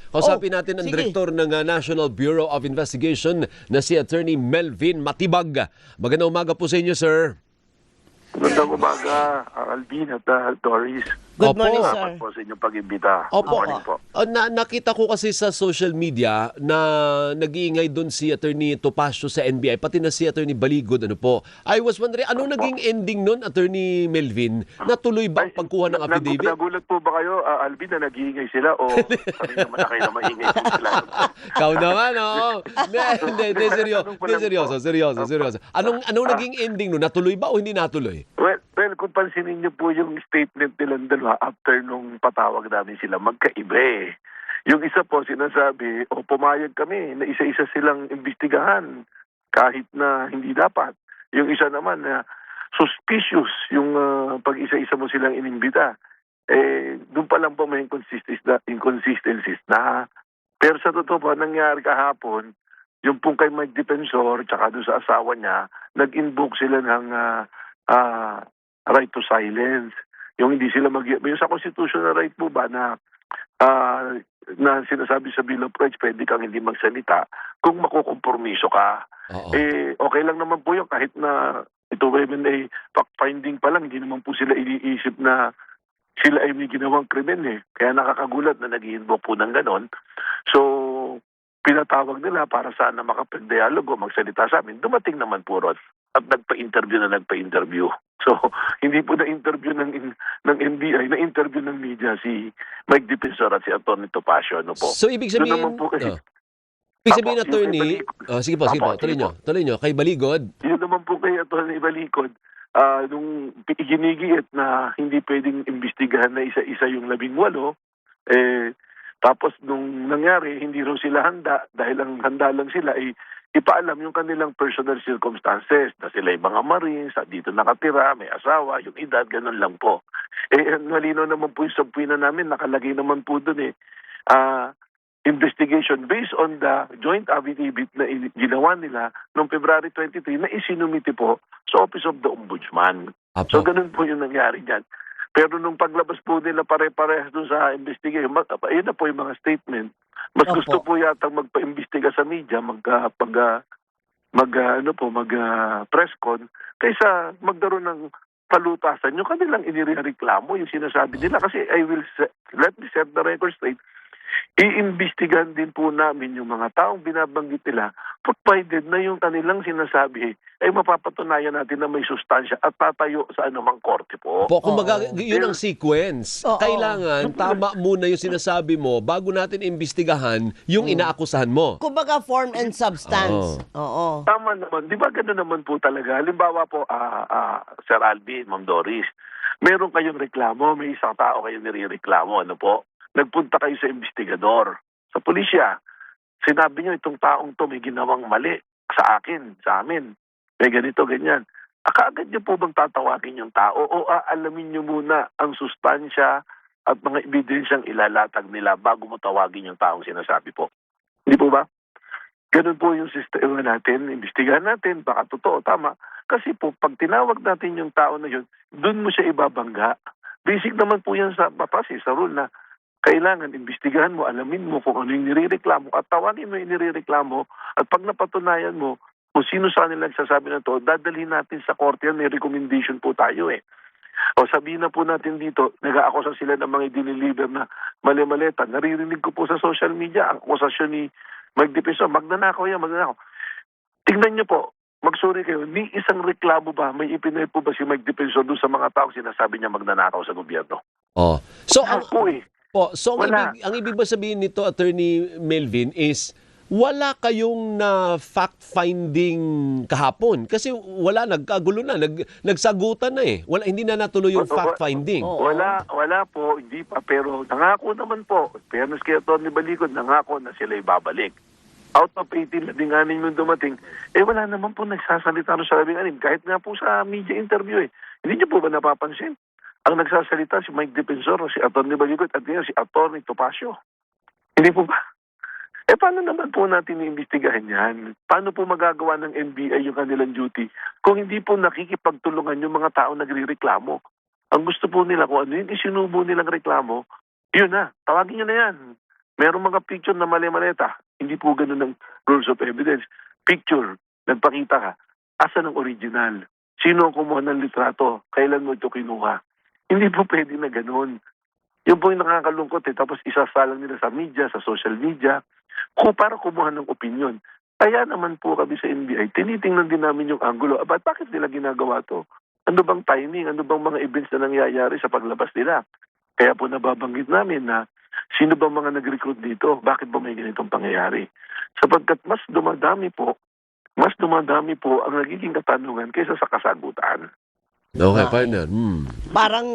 Kausapin natin ang sige. Direktor ng National Bureau of Investigation na si Attorney Melvin Matibag. Magandang umaga po sa inyo, sir. Magandang umaga, Alvin at Doris. Good Opo. morning, Salamat sir. po sa inyong pag-imbita. Good Opo. morning po. Nakita ko kasi sa social media na nag-iingay doon si Attorney Topacio sa NBI, pati na si Attorney Baligod. Ano po? I was wondering, anong naging ending nun, Attorney Melvin? Natuloy ba ang pagkuha ng affidavit? Nagulat po ba kayo, Alvin, na nag-iingay sila o kami naman na kayo na maingay po sila? Ikaw naman, oo. Hindi, seryoso. Anong naging ending nun? Natuloy ba o hindi natuloy? Well, kung pansinin niyo po yung statement nilang dalawa after nung patawag namin sila, magkaiba eh. Yung isa po sinasabi, pumayag kami na isa-isa silang imbestigahan kahit na hindi dapat. Yung isa naman na suspicious yung pag isa-isa mo silang inimbita. Doon pa lang po may inconsistencies na. Pero sa totoo po, nangyari kahapon, yung pong kay Mike Defensor tsaka doon sa asawa niya, nag-invoke sila ng right to silence. Yung hindi sila yung sa constitutional right po ba na na sinasabi sa Bill of Rights, pwede kang hindi magsalita kung makukompromiso ka. Oo. Okay lang naman po yun kahit na ito women ay fact-finding pa lang, hindi naman po sila iniisip na sila ay may ginawang krimen eh. Kaya nakakagulat na nag-i-invoke po ng ganon. So, pinatawag nila para sana makapag-dialogo, magsalita sa amin. Dumating naman po ron at nagpa-interview. So, hindi po na-interview ng NBI, na-interview ng media si Mike Defensor at si Atty. Topacio. Ano po? So, ibig Doon sabihin, naman po kasi, ibig sabihin, Apo, Attorney, yung kay sige po, Apo, tuloy sige nyo. Kay Baligod, yun naman po kay Atty. Balikod, nung ginigiit na hindi pwedeng imbestigahan na isa-isa yung 18, tapos nung nangyari, hindi raw sila handa dahil ang handa lang sila ay ipaalam yung kanilang personal circumstances na sila ay mga Marines, dito nakatira, may asawa, yung edad, ganun lang po. Malino naman po yung subpoena namin, nakalagay naman po dun investigation based on the joint affidavit na ginawa nila noong February 23 na isinumiti po sa Office of the Ombudsman. Apo. So ganun po yung nangyari dyan. Pero nung paglabas po nila pare-parehas dun sa investigation, ayun na po yung mga statement. Mas Opo. gusto po yatang magpa-imbestiga sa media, press con, kaysa magdaroon ng palutasan. Yung kanilang inireklamo, yung sinasabi nila, kasi let me set the record straight, iimbestigahan din po namin yung mga taong binabanggit nila provided na yung kanilang sinasabi ay mapapatunayan natin na may sustansya at tatayo sa anumang korte po. kumbaga, Oo. yun ang sequence. Oo. Kailangan, tama muna yung sinasabi mo bago natin imbestigahan yung inaakusahan mo. Kumbaga form and substance. Oo. Tama naman. Di ba gano'n naman po talaga? Halimbawa po, Sir Alvin, Ma'am Doris, meron kayong reklamo, may isang tao kayong nirereklamo, ano po? Nagpunta kayo sa investigador, sa pulisya. Sinabi nyo, itong taong to may ginawang mali sa akin, sa amin. May ganito, ganyan. Kaagad nyo po bang tatawagin yung tao o aalamin nyo muna ang sustansya at mga ebidensyang ilalatag nila bago mo tawagin yung taong sinasabi po? Hindi po ba? Ganun po yung sistema natin, imbestigahan natin, baka totoo, tama. Kasi po, pag tinawag natin yung tao na yun, dun mo siya ibabangga. Basic naman po yan sa batas, sa rule na kailangan imbestigahan mo, alamin mo kung ano yung nirereklamo at tawagin mo yung nirereklamo at pag napatunayan mo kung sino sa kanila nagsasabi na to, dadalhin natin sa korte yan, may recommendation po tayo eh. O sabihin na po natin dito, nag-aakusa sila ng mga diniliver na mali-maleta. Naririnig ko po sa social media ang akusasyon ni Mike Defensor, magnanakaw yan, magnanakaw. Tingnan nyo po, magsuri kayo, ni isang reklamo ba, may ipinay po ba si Mike Defensor doon sa mga taong sinasabi niya magnanakaw sa gobyerno? Oh. So, Wala. ang ibig ba sabihin nito, Attorney Melvin, is wala kayong na fact-finding kahapon kasi wala, nagkagulo na, nagsagutan na eh. Hindi na natuloy yung fact-finding. Oo. Wala po, hindi pa. Pero nangako naman po, fairness kay Atty. Balikod, nangako na sila ibabalik. Out of 18, 16 yung dumating, wala naman po nagsasalita no sa 16. Kahit nga po sa media interview Hindi niyo po ba napapansin? Ang nagsasalita si Mike Defensor, si Atty. Balikod, at si Atty. Topacio. Hindi po ba? Paano naman po natin iimbestigahan yan? Paano po magagawa ng NBI yung kanilang duty kung hindi po nakikipagtulungan yung mga tao nagre-reklamo? Ang gusto po nila kung ano yung isinubo nilang reklamo, yun na, tawagin nyo na yan. Merong mga picture na mali-maleta. Hindi po ganun ang rules of evidence. Picture, nagpakita ka. Asan ang original? Sino ang kumuha ng litrato? Kailan mo ito kinuha? Hindi po pwede na ganun. Yun po yung nakakalungkot Tapos isasalang nila sa media, sa social media, para kumuha ng opinion. Kaya naman po kami sa NBI, tinitingnan din namin yung angulo. Bakit nila ginagawa to? Ano bang timing? Ano bang mga events na nangyayari sa paglabas nila? Kaya po nababanggit namin na sino ba mga nag-recruit dito? Bakit ba may ganitong pangyayari? Sapagkat mas dumadami po ang nagiging katanungan kaysa sa kasagutan. Okay, Okay. partner. Parang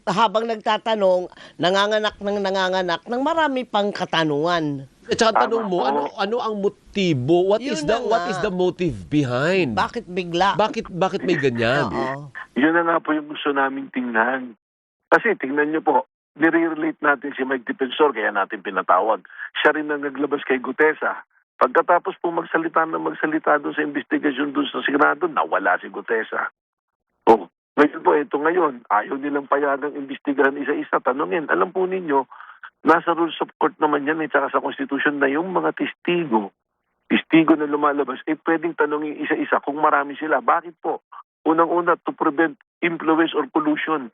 habang nagtatanong, nanganganak ng marami pang katanungan. At saka tanong Tama mo, po. ano ang motibo? What Yun is na what nga. is the motive behind? Bakit bigla? Bakit may ganyan? Oo. Yun na nga po yung gusto namin tingnan. Kasi tingnan nyo po, nire-relate natin si Mike Defensor, kaya natin pinatawag. Siya rin ang naglabas kay Gutesa. Pagkatapos po magsalita doon sa investigasyon doon sa Senado, nawala si Gutesa. Oh, ngayon po, ito ngayon, ayaw nilang payagang imbestigahan isa-isa, tanungin. Alam po ninyo, nasa rules of court naman yan, tsaka sa Constitution na yung mga testigo na lumalabas, pwedeng tanungin isa-isa kung marami sila. Bakit po? Unang-una, to prevent influence or collusion.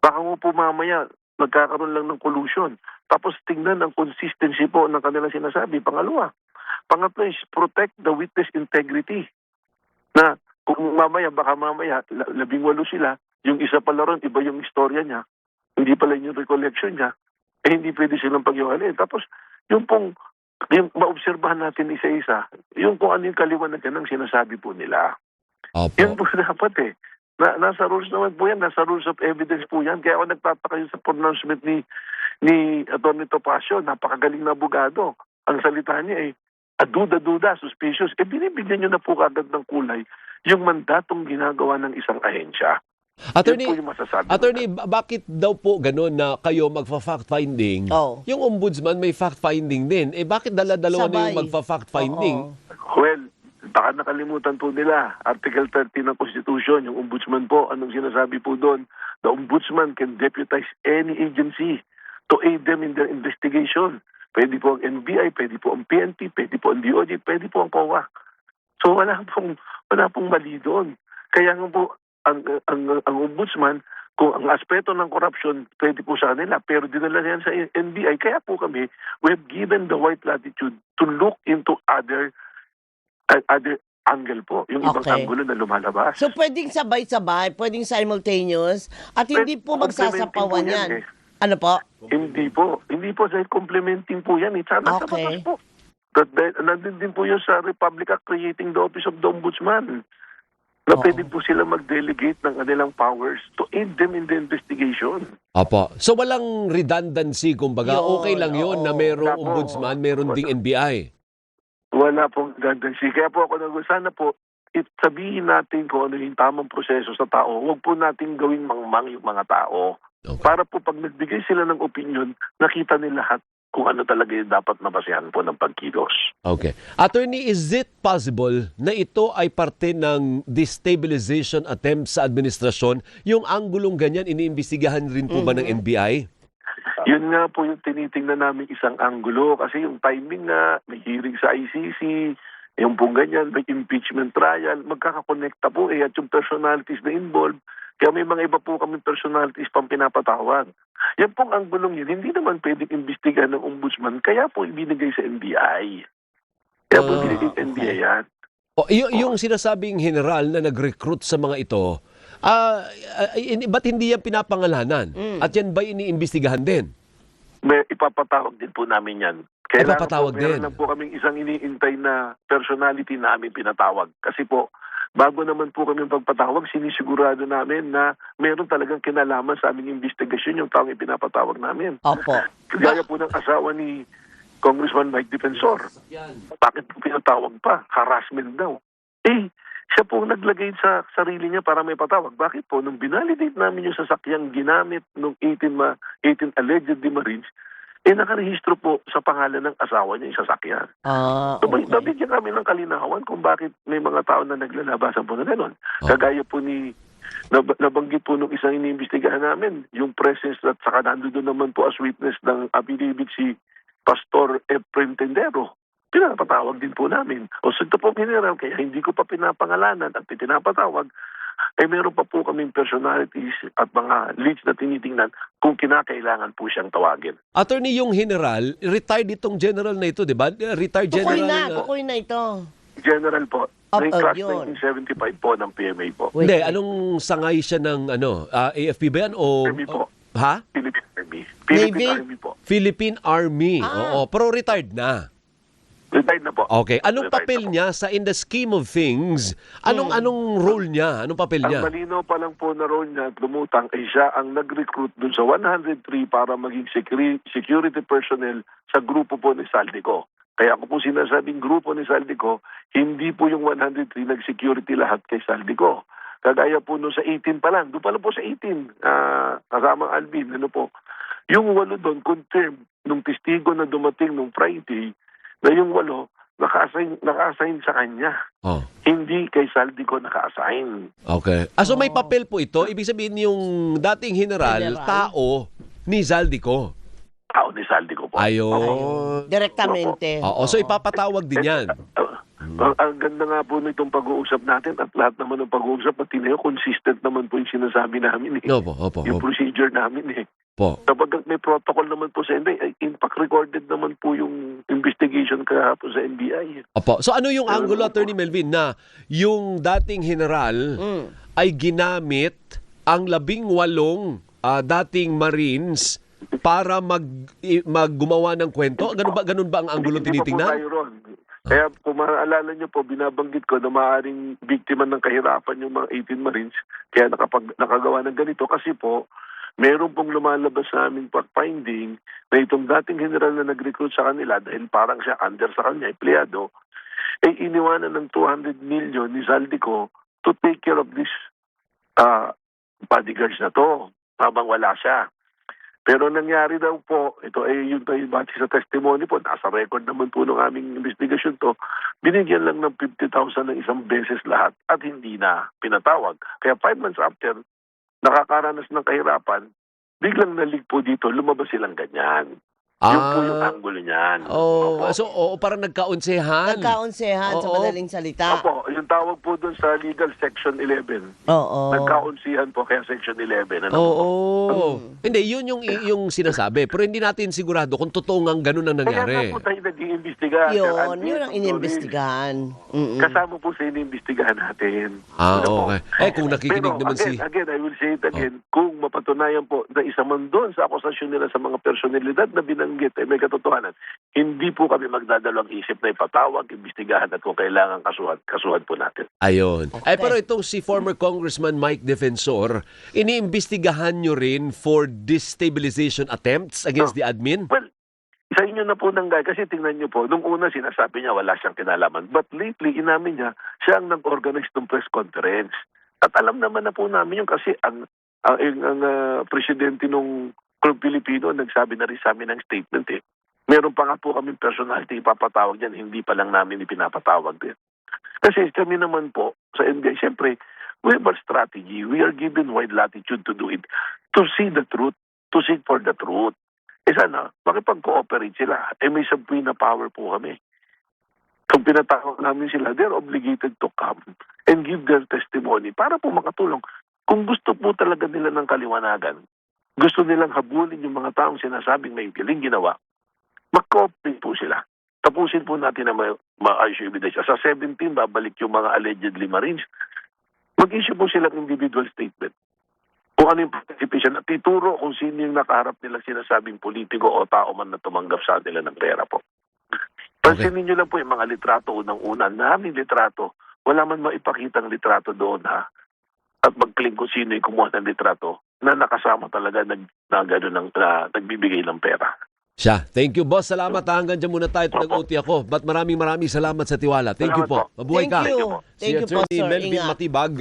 Baka mo po mamaya, magkakaroon lang ng collusion. Tapos tingnan ang consistency po ng kanilang sinasabi. Pangatlo is protect the witness integrity. Na kung baka mamaya, 18 sila, yung isa pala ron, iba yung istorya niya, hindi pala yung recollection niya, hindi pwede silang pagyuhalin. Tapos, yung maobserbahan natin isa-isa, yung kung ano yung kaliwanagan ng sinasabi po nila. Yan Opo. po dapat nasa rules naman po yan, nasa rules of evidence po yan. Kaya ako nagtataka yun sa pronouncement ni Atty. Topacio, napakagaling na abogado. Ang salita niya duda-duda, suspicious. Binibigyan nyo na po kagad ng kulay yung mandatong ginagawa ng isang ahensya. Attorney, Yun po yung masasabi. Attorney, bakit daw po ganun na kayo magfa-fact-finding? Oh. Yung ombudsman may fact-finding din. Bakit dala-dalawa na yung Sabay. magfa-fact-finding? Oo. Well, baka nakalimutan po nila. Article 13 ng Constitution, yung ombudsman po, anong sinasabi po doon? The ombudsman can deputize any agency to aid them in their investigation. Pwede po ang NBI, pwede po ang PNP, pwede po ang DOJ, pwede po ang COA. So wala pong mali doon. Kaya nga po, ang ombudsman, kung ang aspeto ng corruption, pwede po sa kanila, pero dinala yan sa NBI. Kaya po kami, we have given the white latitude to look into other angle po, yung ibang Okay. angulo na lumalabas. So pwedeng sabay-sabay, pwedeng simultaneous, at hindi po magsasapawan Complementing po yan yan. Ano po? Hindi po dahil complementing po yan. Nasa Okay. batas po. Nandun din po yun sa Republic Act creating the Office of the Ombudsman. Na Oo. pwede po sila mag-delegate ng kanilang powers to aid them in the investigation. Opo. So walang redundancy, kumbaga. Yun, Okay lang yun oo. na mayroong Opo. ombudsman, mayroon ding NBI. Wala pong tendency. Kaya po ako sana po, sabihin natin kung ano yung tamang proseso sa tao. Huwag po natin gawing mangmang yung mga tao. Okay. Para po pag nagbigay sila ng opinion, nakita nila lahat kung ano talaga yung dapat nabasehan po ng pagkilos. Okay. Attorney, is it possible na ito ay parte ng destabilization attempt sa administrasyon? Yung anggulong ganyan, iniimbestigahan rin po ba ng NBI? Yun nga po yung tinitingnan namin isang anggulo kasi yung timing na may hearing sa ICC, yung pong ganyan, may impeachment trial, magkakakonekta po at yung personalities na involved. Kaya may mga iba po kami personalities pang pinapatawag. Yan pong anggulong yun, hindi naman pwedeng imbestigahan ng ombudsman, kaya po ibinigay sa NBI. Kaya po ibinigay sa NBI yan. O, yung sinasabing general na nag-recruit sa mga ito, ba't hindi yan pinapangalanan? At yan ba iniimbestigahan din? May ipapatawag din po namin yan. Kailangan Ipapatawag po, meron din. lang po kaming isang iniintay na personality na aming pinatawag. Kasi po, bago naman po kami pagpatawag, sinisigurado namin na meron talagang kinalaman sa aming investigasyon yung taong ipinapatawag namin. Opo. Gaya po ng asawa ni Congressman Mike Defensor. Bakit po pinatawag pa? Harassment daw. Siya po naglagay sa sarili niya para may patawag. Bakit po? Nung binalidate namin yung sasakyang ginamit nung 18 allegedly Marines, nakarehistro po sa pangalan ng asawa niya yung sasakyan. So, Okay. nabigyan kami ng kalinawan kung bakit may mga tao na naglalabasan po na gano'n. Kagaya po nabanggit po nung isang iniimbestigahan namin, yung presence at saka nandoon naman po as witness ng affidavit si Pastor Efren Tendero. Pinapatawag din po namin. O so ito po, General, kaya hindi ko pa pinapangalanan at pinapatawag, meron pa po kaming personalities at mga leads na tinitingnan kung kinakailangan po siyang tawagin. Attorney, yung general, retired itong general na ito, di ba? Retired general. Tukoy na ito. General po, may class yun. 1975 po ng PMA po. Wait. Hindi, anong sangay siya ng AFP ba yan? O, Army po. Ha? Philippine Army. Navy? Philippine Army po. Philippine Army. Ah. Oo, pero retired na. Retired na po. Okay. Anong Retired papel na po. niya sa in the scheme of things? Anong role niya? Anong papel Ang niya? malinaw pa lang po na role niya at lumutang ay siya ang nag-recruit dun sa 103 para maging security personnel sa grupo po ni Saldico. Kaya kung sinasabing grupo ni Saldico, hindi po yung 103 nag-security lahat kay Saldico. Kagaya po no sa 18 pa lang, doon pa lang po sa 18, kasama Alvin, ano po. Yung 8 doon, confirm, nung testigo na dumating nung Friday, na yung 8, naka-assign sa kanya. Oh. Hindi kay Saldico naka-assign. Okay. So may papel po ito. Ibig sabihin yung dating general, tao ni Zaldico. Tao ni Saldico po. Ayun. Direktamente. Oo, so ipapatawag din yan. Ang ganda nga po nitong pag-uusap natin at lahat naman ng pag-uusap at tinayo, consistent naman po yung sinasabi namin eh. Opo. Yung procedure namin eh. Po. Kapag may protocol naman po sa NBI, impact recorded naman po yung investigation kahapon sa NBI. Opo. So ano yung angulo, Attorney Melvin, na yung dating general ay ginamit ang 18 dating Marines para maggumawa ng kwento? Ganun ba ang angulo Hindi pa po tinitingnan? tayo ron. Kaya kung maaalala niyo po, binabanggit ko na maaaring biktima ng kahirapan yung mga 18 Marines kaya nakagawa ng ganito kasi po meron pong lumalabas sa aming fact-finding na itong dating general na nag-recruit sa kanila dahil parang siya under sa kanya, empleyado, ay iniwanan ng 200 million ni Zaldico to take care of this bodyguards na to habang wala siya. Pero nangyari daw po, ito ay yun tayo bati sa testimony po, nasa record naman po ng aming investigation to, binigyan lang ng 50,000 ng isang beses lahat at hindi na pinatawag. Kaya 5 months after, nakakaranas ng kahirapan, biglang nalig po dito, lumabas silang ganyan. Yun po yung angulo niyan. Oh, Opo. so parang nagkaunsehan. Nagkaunsehan sa Oo. madaling salita. Opo, yung tawag po doon sa legal section 11. Oo. Nagkaunsihan po kaya section 11. Ano Oo. po? Hindi, yun yung sinasabi. Pero hindi natin sigurado kung totoo nga ganun ang Kaya nangyari. nga po tayo nag-iimbestiga. Sir Yun Alvin, ang Doris. inimbestigahan. Kasama po sa iniimbestigahan natin. Ah, Ano po? okay. Kung nakikinig Pero naman again, I will say it again, kung mapatunayan po na isa man doon sa akusasyon nila sa mga personalidad na binanggit ay may katotohanan, hindi po kami magdadalawang isip na ipatawag, imbestigahan at kung kailangan kasuhan po natin. Ayun. Okay. Pero itong si former Congressman Mike Defensor, iniimbestigahan nyo rin for destabilization attempts against the admin? Well, sa inyo na po nang kasi tingnan nyo po, nung una sinasabi niya wala siyang kinalaman. But lately, inamin niya, siya ang nag-organize ng press conference. At alam naman na po namin yung kasi ang presidente nung Club Pilipino nagsabi na rin sa amin ng statement eh. Meron pa nga po kaming personality ipapatawag dyan, hindi pa lang namin ipinapatawag din. Kasi kami naman po sa NBI, siyempre, we have a strategy. We are given wide latitude to do it. To see the truth, to seek for the truth. Sana, makipag-cooperate sila. May subpoena power po kami. Kung pinatawag namin sila, they're obligated to come and give their testimony para po makatulong. Kung gusto po talaga nila ng kaliwanagan, gusto nilang habulin yung mga taong sinasabing may galing ginawa, mag-cooperate po sila. Tapusin po natin na ma-ayos yung ebidensya. Sa 17, babalik yung mga allegedly Marines. Mag-issue po silang individual statement. Kung ano yung participation at ituro kung sino yung nakaharap nila sinasabing politiko o tao man na tumanggap sa nila ng pera po. Pansinin nyo lang po yung mga litrato unang-una. Naming litrato. Wala man maipakitang litrato doon ha. At mag-claim kung sino yung kumuha ng litrato na nakasama talaga nagbibigay ng pera. Siya. Thank you, boss. Salamat. Hanggang dyan muna tayo. Nag-OT ako. But maraming salamat sa tiwala. Thank you Salamat po. Mabuhay ka. Thank you. Si Thank you po, Attorney sir. Melvin Ingat. Matibag.